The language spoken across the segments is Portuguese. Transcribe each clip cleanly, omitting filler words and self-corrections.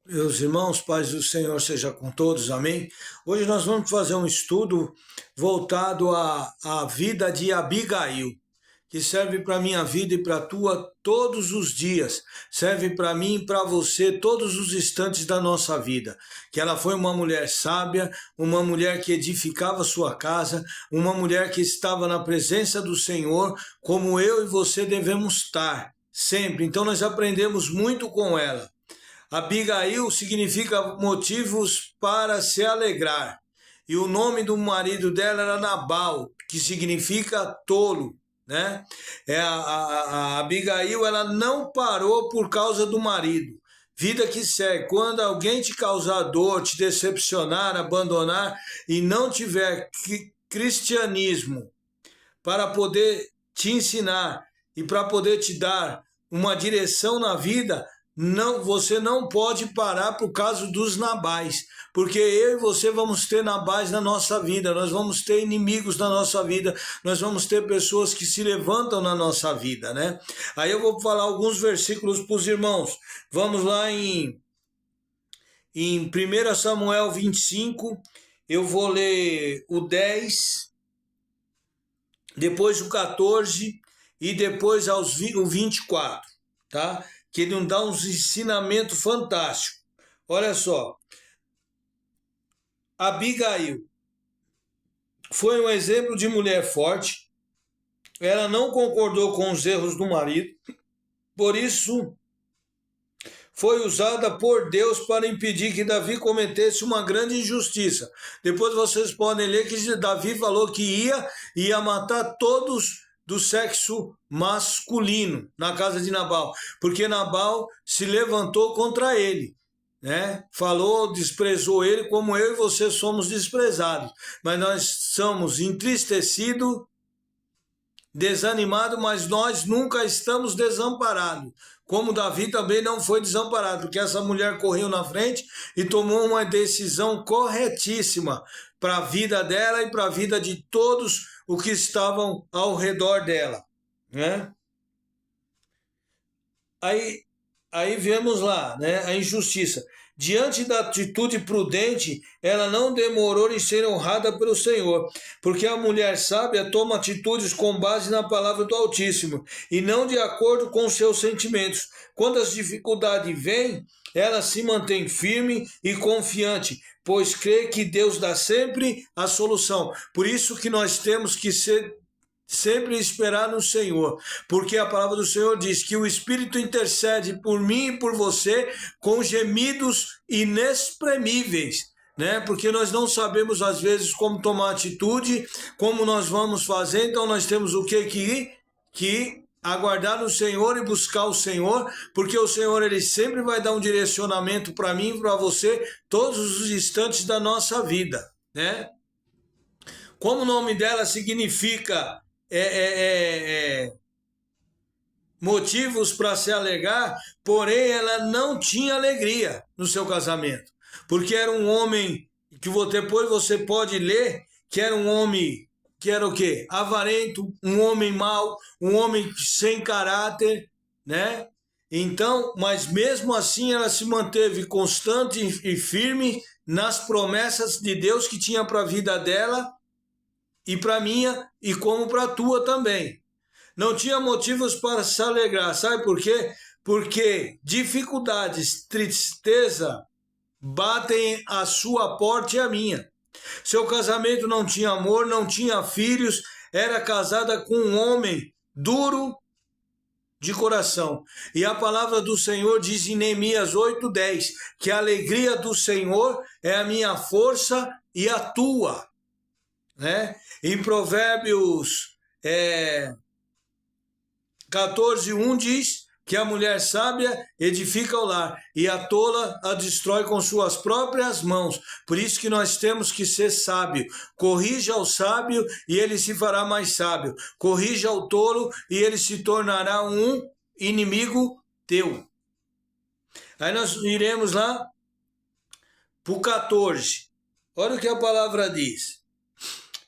Meus irmãos, paz do Senhor seja com todos, amém? Hoje nós vamos fazer um estudo voltado à vida de Abigail, que serve para a minha vida e para a tua todos os dias, serve para mim e para você todos os instantes da nossa vida. Que ela foi uma mulher sábia, uma mulher que edificava sua casa, uma mulher que estava na presença do Senhor, como eu e você devemos estar sempre. Então nós aprendemos muito com ela. Abigail significa motivos para se alegrar. E o nome do marido dela era Nabal, que significa tolo, né? A Abigail, ela não parou por causa do marido. Vida que segue. Quando alguém te causar dor, te decepcionar, abandonar e não tiver cristianismo para poder te ensinar e para poder te dar uma direção na vida, não, você não pode parar por causa dos nabais, porque eu e você vamos ter nabais na nossa vida, nós vamos ter inimigos na nossa vida, nós vamos ter pessoas que se levantam na nossa vida, né? Aí eu vou falar alguns versículos para os irmãos. Vamos lá em 1 Samuel 25, eu vou ler o 10, depois o 14 e depois o 24, tá? Que ele nos dá uns ensinamentos fantásticos. Olha só, Abigail foi um exemplo de mulher forte, ela não concordou com os erros do marido, por isso foi usada por Deus para impedir que Davi cometesse uma grande injustiça. Depois vocês podem ler que Davi falou que ia matar todos do sexo masculino na casa de Nabal, porque Nabal se levantou contra ele, né? Falou, desprezou ele como eu e você somos desprezados, mas nós somos entristecidos, desanimado, mas nós nunca estamos desamparados. Como Davi também não foi desamparado, porque essa mulher correu na frente e tomou uma decisão corretíssima para a vida dela e para a vida de todos os que estavam ao redor dela, né? Aí vemos lá, né, a injustiça. Diante da atitude prudente, ela não demorou em ser honrada pelo Senhor, porque a mulher sábia toma atitudes com base na palavra do Altíssimo e não de acordo com seus sentimentos. Quando as dificuldades vêm, ela se mantém firme e confiante, pois crê que Deus dá sempre a solução. Por isso que nós temos que sempre esperar no Senhor, porque a palavra do Senhor diz que o Espírito intercede por mim e por você com gemidos inexprimíveis, né? Porque nós não sabemos às vezes como tomar atitude, como nós vamos fazer, então nós temos o que aguardar no Senhor e buscar o Senhor, porque o Senhor ele sempre vai dar um direcionamento para mim e para você todos os instantes da nossa vida, né? Como o nome dela significa motivos para se alegrar, porém ela não tinha alegria no seu casamento, porque era um homem que depois você pode ler que era um homem que era o quê? Avarento, um homem mau, um homem sem caráter, né? Então, mas mesmo assim ela se manteve constante e firme nas promessas de Deus que tinha para a vida dela e para minha e como para a tua também. Não tinha motivos para se alegrar, sabe por quê? Porque dificuldades, tristeza batem a sua porta e a minha. Seu casamento não tinha amor, não tinha filhos, era casada com um homem duro de coração. E a palavra do Senhor diz em Neemias 8:10 que a alegria do Senhor é a minha força e a tua, né? Em Provérbios 14:1 diz que a mulher sábia edifica o lar e a tola a destrói com suas próprias mãos. Por isso que nós temos que ser sábio. Corrija o sábio e ele se fará mais sábio. Corrija o tolo e ele se tornará um inimigo teu. Aí nós iremos lá para o 14. Olha o que a palavra diz.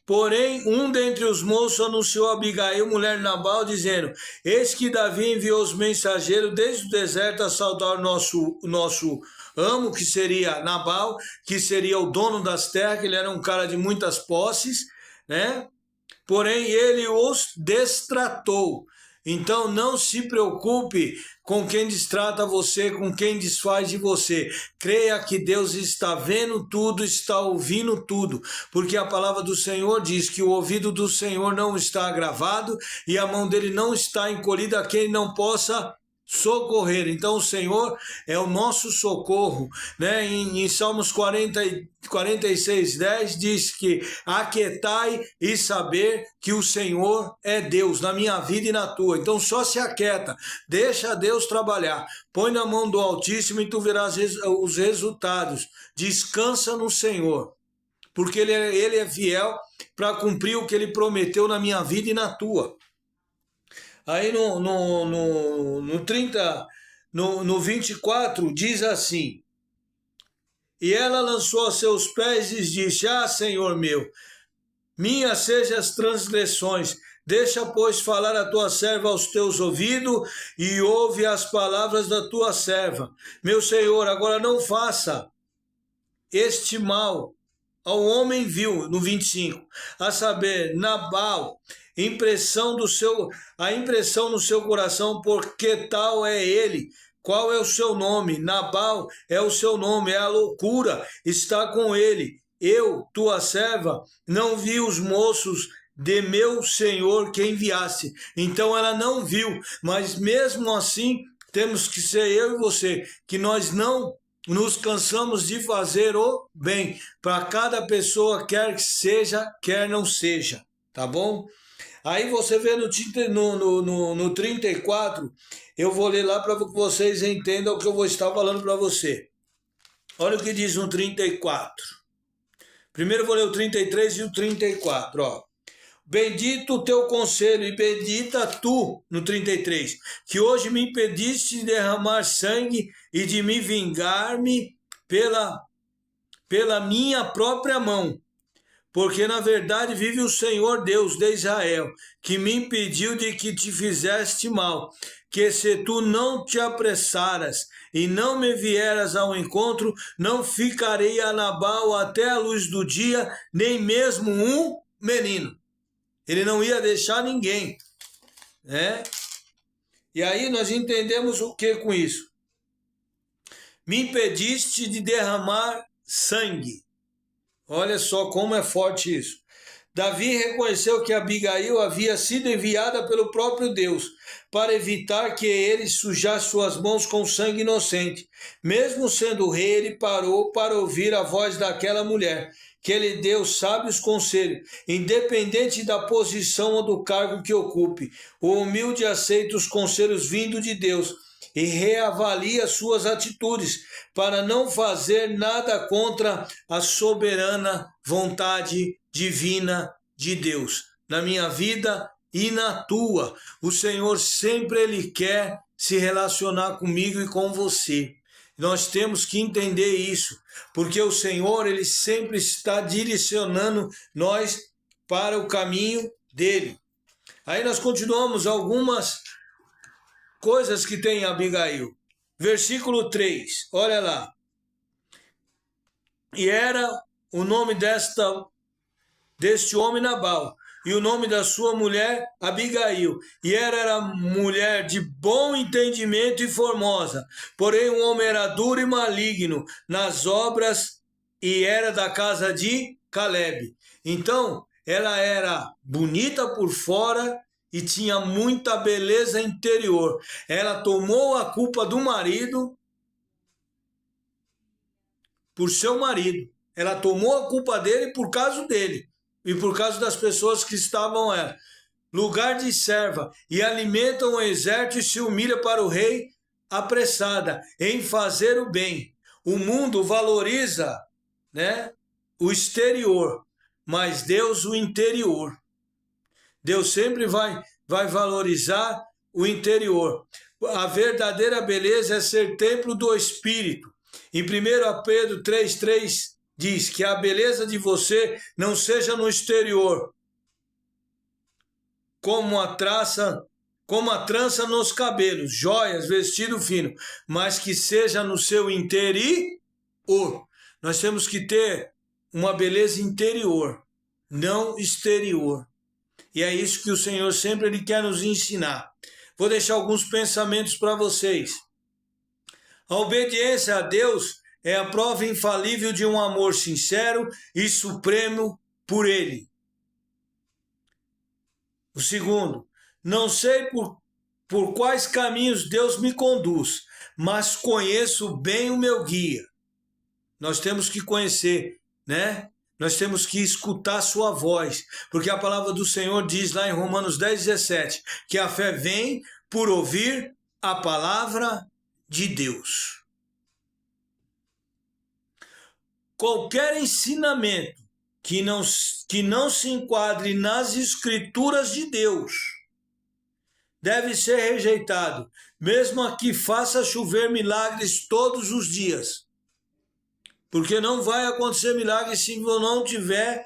Porém, um dentre os moços anunciou a Abigail, mulher de Nabal, dizendo: Eis que Davi enviou os mensageiros desde o deserto a saudar o nosso amo, que seria Nabal, que seria o dono das terras, que ele era um cara de muitas posses, né? Porém, ele os destratou. Então, não se preocupe com quem destrata você, com quem desfaz de você. Creia que Deus está vendo tudo, está ouvindo tudo, porque a palavra do Senhor diz que o ouvido do Senhor não está agravado e a mão dele não está encolhida a quem não possa socorrer. Então o Senhor é o nosso socorro, né? Em Salmos 46:10 diz que aquietai e saber que o Senhor é Deus na minha vida e na tua. Então só se aquieta, deixa Deus trabalhar, põe na mão do Altíssimo e tu verás os resultados. Descansa no Senhor, porque ele é fiel para cumprir o que ele prometeu na minha vida e na tua. Aí no 24 diz assim: E ela lançou a seus pés e disse: Ah, Senhor meu, minhas sejam as transgressões, deixa, pois, falar a tua serva aos teus ouvidos e ouve as palavras da tua serva. Meu Senhor, agora não faça este mal ao homem vil, no 25, a saber, Nabal, a impressão no seu coração, porque tal é ele. Qual é o seu nome? Nabal é o seu nome, é a loucura, está com ele. Eu, tua serva, não vi os moços de meu senhor que enviasse. Então ela não viu, mas mesmo assim temos que ser eu e você, que nós não nos cansamos de fazer o bem para cada pessoa, quer que seja, quer não seja, tá bom? Aí você vê no 34, eu vou ler lá para que vocês entendam o que eu vou estar falando para você. Olha o que diz no 34. Primeiro eu vou ler o 33 e o 34, ó. Bendito o teu conselho e bendita tu, no 33, que hoje me impediste de derramar sangue e de me vingar-me pela minha própria mão. Porque na verdade vive o Senhor Deus de Israel, que me impediu de que te fizeste mal, que se tu não te apressaras e não me vieras ao encontro, não ficarei a Nabal até a luz do dia, nem mesmo um menino. Ele não ia deixar ninguém, né? E aí nós entendemos o que com isso? Me impediste de derramar sangue. Olha só como é forte isso. Davi reconheceu que Abigail havia sido enviada pelo próprio Deus para evitar que ele sujasse suas mãos com sangue inocente. Mesmo sendo rei, ele parou para ouvir a voz daquela mulher, que lhe deu sábios conselhos, independente da posição ou do cargo que ocupe. O humilde aceita os conselhos vindos de Deus e reavalia suas atitudes para não fazer nada contra a soberana vontade divina de Deus na minha vida e na tua. O Senhor sempre ele quer se relacionar comigo e com você. Nós temos que entender isso, porque o Senhor ele sempre está direcionando nós para o caminho dele. Aí nós continuamos algumas coisas que tem em Abigail. Versículo 3, olha lá. E era o nome deste homem Nabal, e o nome da sua mulher Abigail, e era mulher de bom entendimento e formosa, porém o homem era duro e maligno nas obras, e era da casa de Caleb. Então ela era bonita por fora e tinha muita beleza interior. Ela tomou a culpa do marido por seu marido. Ela tomou a culpa dele por causa dele e por causa das pessoas que estavam ela. Lugar de serva, e alimenta o exército e se humilha para o rei, apressada em fazer o bem. O mundo valoriza, né, o exterior, mas Deus o interior. Deus sempre vai valorizar o interior. A verdadeira beleza é ser templo do Espírito. Em 1 Pedro 3:3 diz que a beleza de você não seja no exterior, como a trança nos cabelos, joias, vestido fino, mas que seja no seu interior. Nós temos que ter uma beleza interior, não exterior. E é isso que o Senhor sempre Ele quer nos ensinar. Vou deixar alguns pensamentos para vocês. A obediência a Deus é a prova infalível de um amor sincero e supremo por Ele. O segundo, não sei por quais caminhos Deus me conduz, mas conheço bem o meu guia. Nós temos que conhecer, né? Nós temos que escutar sua voz, porque a palavra do Senhor diz lá em Romanos 10:17, que a fé vem por ouvir a palavra de Deus. Qualquer ensinamento que não se enquadre nas escrituras de Deus deve ser rejeitado, mesmo que faça chover milagres todos os dias. Porque não vai acontecer milagre se eu não tiver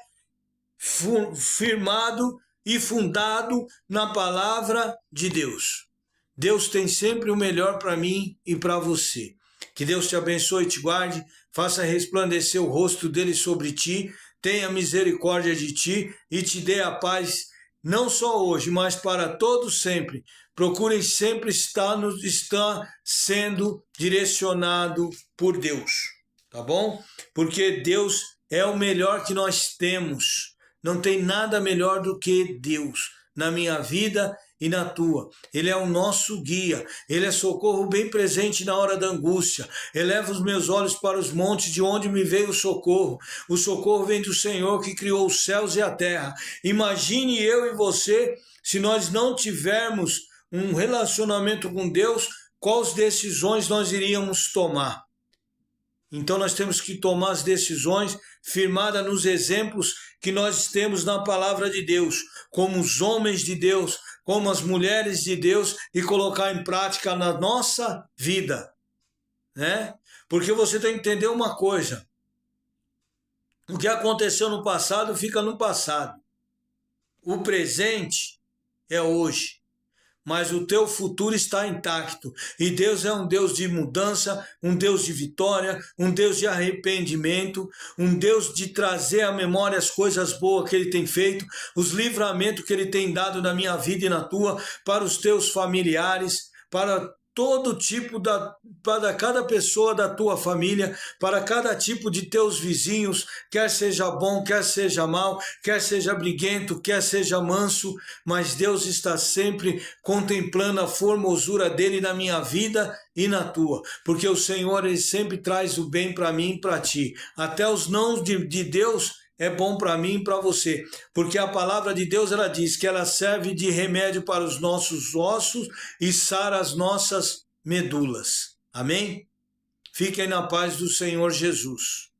firmado e fundado na palavra de Deus. Deus tem sempre o melhor para mim e para você. Que Deus te abençoe e te guarde, faça resplandecer o rosto dele sobre ti, tenha misericórdia de ti e te dê a paz, não só hoje, mas para todos sempre. Procurem sempre estar sendo direcionado por Deus. Tá bom? Porque Deus é o melhor que nós temos. Não tem nada melhor do que Deus na minha vida e na tua. Ele é o nosso guia. Ele é socorro bem presente na hora da angústia. Eleva os meus olhos para os montes, de onde me veio o socorro. O socorro vem do Senhor que criou os céus e a terra. Imagine eu e você, se nós não tivermos um relacionamento com Deus, quais decisões nós iríamos tomar? Então nós temos que tomar as decisões firmadas nos exemplos que nós temos na palavra de Deus, como os homens de Deus, como as mulheres de Deus, e colocar em prática na nossa vida, né? Porque você tem que entender uma coisa: o que aconteceu no passado fica no passado. O presente é hoje. Mas o teu futuro está intacto. E Deus é um Deus de mudança, um Deus de vitória, um Deus de arrependimento, um Deus de trazer à memória as coisas boas que Ele tem feito, os livramentos que Ele tem dado na minha vida e na tua, para os teus familiares, para todo tipo para cada pessoa da tua família, para cada tipo de teus vizinhos, quer seja bom, quer seja mal, quer seja briguento, quer seja manso, mas Deus está sempre contemplando a formosura dele na minha vida e na tua, porque o Senhor ele sempre traz o bem para mim e para ti. Até os não de Deus é bom para mim e para você, porque a palavra de Deus ela diz que ela serve de remédio para os nossos ossos e sara as nossas medulas. Amém? Fiquem na paz do Senhor Jesus.